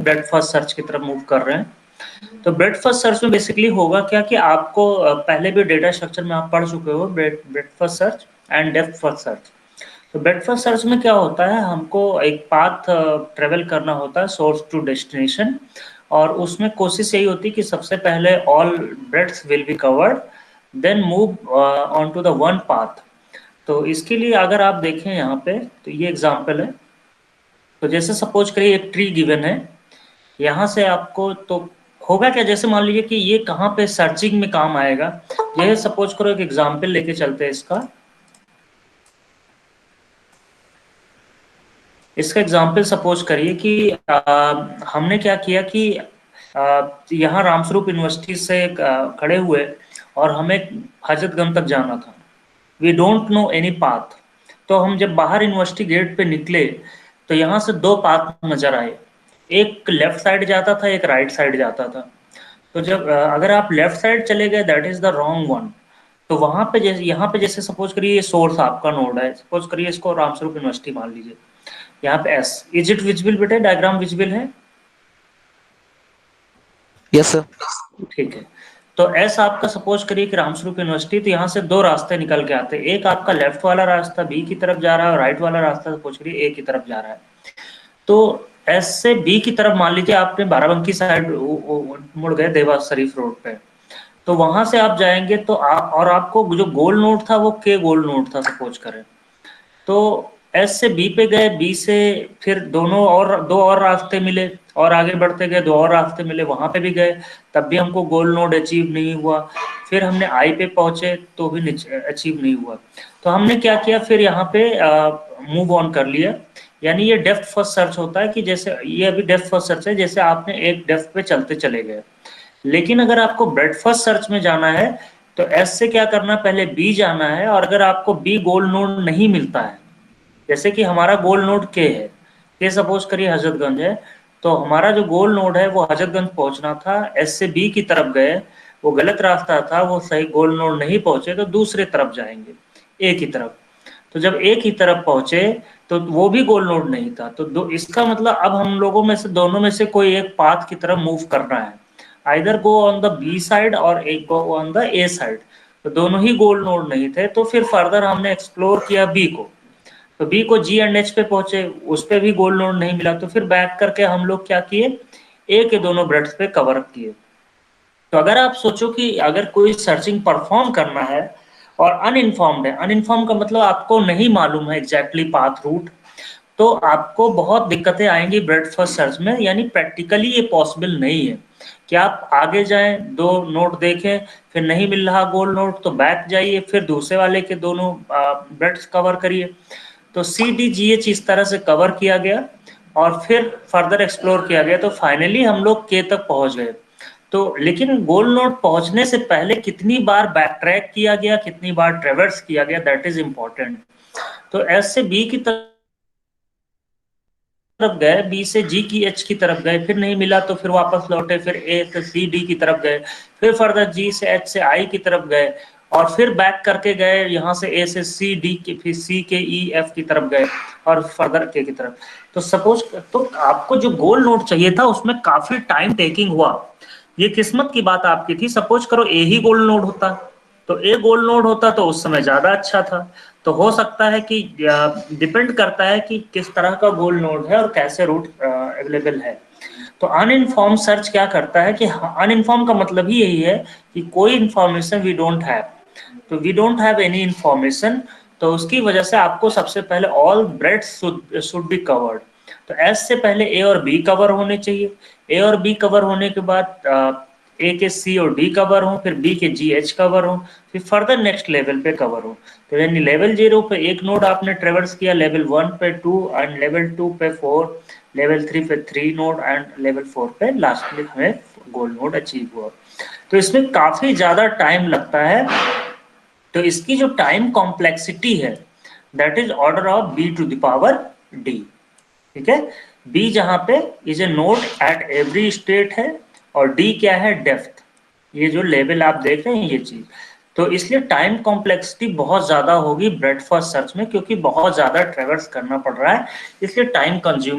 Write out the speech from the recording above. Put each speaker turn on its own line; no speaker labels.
Bread first search की तरफ move कर रहे हैं। तो ब्रेड फर्स्ट सर्च में बेसिकली होगा क्या कि आपको पहले भी डेटा स्ट्रक्चर में आप पढ़ चुके हो bread first search and depth first search. तो ब्रेड फर्स्ट सर्च में क्या होता है, हमको एक पाथ ट्रेवल करना होता है सोर्स टू डेस्टिनेशन, और उसमें कोशिश यही होती है कि सबसे पहले all breadths will be covered, then move on to the one path. तो इसके लिए अगर आप देखें यहाँ पे, तो ये एग्जांपल है। तो जैसे सपोज करिए एक ट्री गिवन है, यहाँ से आपको तो होगा क्या, जैसे मान लीजिए कि ये कहाँ पे सर्चिंग में काम आएगा। ये सपोज करो एक एग्जांपल लेके चलते हैं इसका एग्जांपल सपोज करिए कि हमने क्या किया कि यहाँ रामस्वरूप यूनिवर्सिटी से खड़े हुए और हमें हजरतगंज तक जाना था। We don't know any path. तो हम जब बाहर यूनिवर्सिटी गेट पे निकले तो यहाँ से दो पाथ नजर आए, एक लेफ्ट साइड जाता था, एक राइट साइड जाता था। तो जब अगर आप लेफ्ट साइड चले गए that is the wrong one. तो वहां पे जैसे यहाँ पे जैसे सपोज करिए ये सोर्स आपका नोड है, सपोज करिए इसको रामस्वरूप यूनिवर्सिटी मान लीजिए। यहाँ पे एस, इज इट विजिबल बेटे, डायग्राम विजिबल है?
Yes sir.
ठीक है। तो एस आपका सपोज करिए कि रामस्वरूप यूनिवर्सिटी, तो यहाँ से दो रास्ते निकल के आते हैं, एक आपका लेफ्ट वाला रास्ता बी की तरफ जा रहा है और राइट वाला रास्ता सपोज करिए ए की तरफ जा रहा है। तो एस से बी की तरफ मान लीजिए आपने बाराबंकी साइड मुड़ गए देवा शरीफ रोड पे, तो वहां से आप जाएंगे तो आप और आपको जो गोल नोड था वो के गोल नोड था सपोज करें। तो एस से बी पे गए, बी से फिर दो और रास्ते मिले, और आगे बढ़ते गए दो और रास्ते मिले, वहां पे भी गए, तब भी हमको गोल नोड अचीव नहीं हुआ। फिर हमने आई पे पहुंचे तो भी अचीव नहीं हुआ। तो हमने क्या किया, फिर यहाँ पे मूव ऑन कर लिया। यानी ये डेप्थ फर्स्ट सर्च होता है कि जैसे ये अभी डेप्थ फर्स्ट सर्च है, जैसे आपने एक डेप्थ पे चलते चले गए। लेकिन अगर आपको ब्रेड फर्स्ट सर्च में जाना है तो एस से क्या करना, पहले बी जाना है, और अगर आपको बी गोल नोड नहीं मिलता है, जैसे कि हमारा गोल नोड के है, के सपोज करिए हजरतगंज है, तो हमारा जो गोल नोड है वो हजरतगंज पहुंचना था, एस से बी की तरफ गए, वो गलत रास्ता था, वो सही गोल नोड नहीं पहुंचे, तो दूसरे तरफ जाएंगे ए की तरफ। तो जब ए की तरफ पहुंचे तो वो भी गोल नोड नहीं था, तो इसका मतलब अब हम लोगों में से दोनों में से कोई एक पाथ की तरफ मूव करना है, either go on the B side और एक go on the A side. तो दोनों ही गोल नोड नहीं थे, तो फिर फर्दर हमने एक्सप्लोर किया बी को। तो बी को जी एंड एच पे पहुंचे, उस पे भी गोल नोड नहीं मिला, तो फिर बैक करके हम लोग क्या किए, ए के दोनों ब्रेड्स पे कवर किए। तो अगर आप सोचो कि अगर कोई सर्चिंग परफॉर्म करना है और अनइन्फॉर्म्ड है, अनइन्फॉर्म का मतलब आपको नहीं मालूम है एग्जैक्टली पाथ रूट, तो आपको बहुत दिक्कतें आएंगी ब्रेड फर्स्ट सर्च में। यानी प्रैक्टिकली ये पॉसिबल नहीं है कि आप आगे जाएं, दो नोड देखें, फिर नहीं मिल रहा गोल नोड तो बैक जाइए, फिर दूसरे वाले के दोनों ब्रेड्स कवर करिए। तो सी डी जी एच इस तरह से कवर किया गया और फिर फर्दर एक्सप्लोर किया गया, तो फाइनली हम लोग के तक पहुंच गए। तो लेकिन गोल नोड पहुंचने से पहले कितनी बार बैक ट्रैक किया गया, कितनी बार ट्रेवर्स किया गया, दैट इज इम्पोर्टेंट। तो एस से बी की तरफ गए, बी से जी की एच की तरफ गए, फिर नहीं मिला तो फिर वापस लौटे, फिर ए से सी डी की तरफ गए, फिर फर्दर जी से एच से आई की तरफ गए, और फिर बैक करके गए यहाँ से ए से सी डी की, फिर सी के ई एफ की तरफ गए, और फर्दर के की तरफ। तो सपोज तो आपको जो गोल नोड चाहिए था उसमें काफी टाइम टेकिंग हुआ। ये किस्मत की बात आपकी थी, सपोज करो ए ही गोल नोड होता, तो ए गोल नोड होता तो उस समय ज्यादा अच्छा था। तो हो सकता है कि डिपेंड करता है कि किस तरह का गोल नोड है और कैसे रूट अवेलेबल है। तो अनइन्फॉर्म सर्च क्या करता है कि अनइन्फॉर्म का मतलब ही यही है कि कोई इंफॉर्मेशन वी डोंट हैव, तो we don't have any information. तो उसकी वजह से आपको सबसे पहले all breadths should be covered. तो एस से पहले ए और बी कवर होने चाहिए, ए और बी कवर होने के बाद ए के सी और डी कवर हो, फिर बी के जी एच कवर हो, फिर फर्दर नेक्स्ट लेवल पे कवर हो। तो यानी लेवल 0 पे एक नोड आपने ट्रेवर्स किया, लेवल 1 पे 2, एंड लेवल 2 पे 4, लेवल 3 पे 3 नोड, एंड लेवल 4 पे लास्ट में हमें गोल नोड अचीव हुआ। तो इसमें काफी ज्यादा टाइम लगता है। तो इसकी जो टाइम कॉम्प्लेक्सिटी है that is order of B to the power D. ठीक है, बी जहां पे is a node at every state है, और डी क्या है, डेप्थ। ये जो लेवल आप देख रहे हैं ये चीज, तो इसलिए टाइम कॉम्प्लेक्सिटी बहुत ज्यादा होगी ब्रेड फर्स्ट सर्च में, क्योंकि बहुत ज्यादा ट्रेवर्स करना पड़ रहा है, इसलिए टाइम कंज्यूम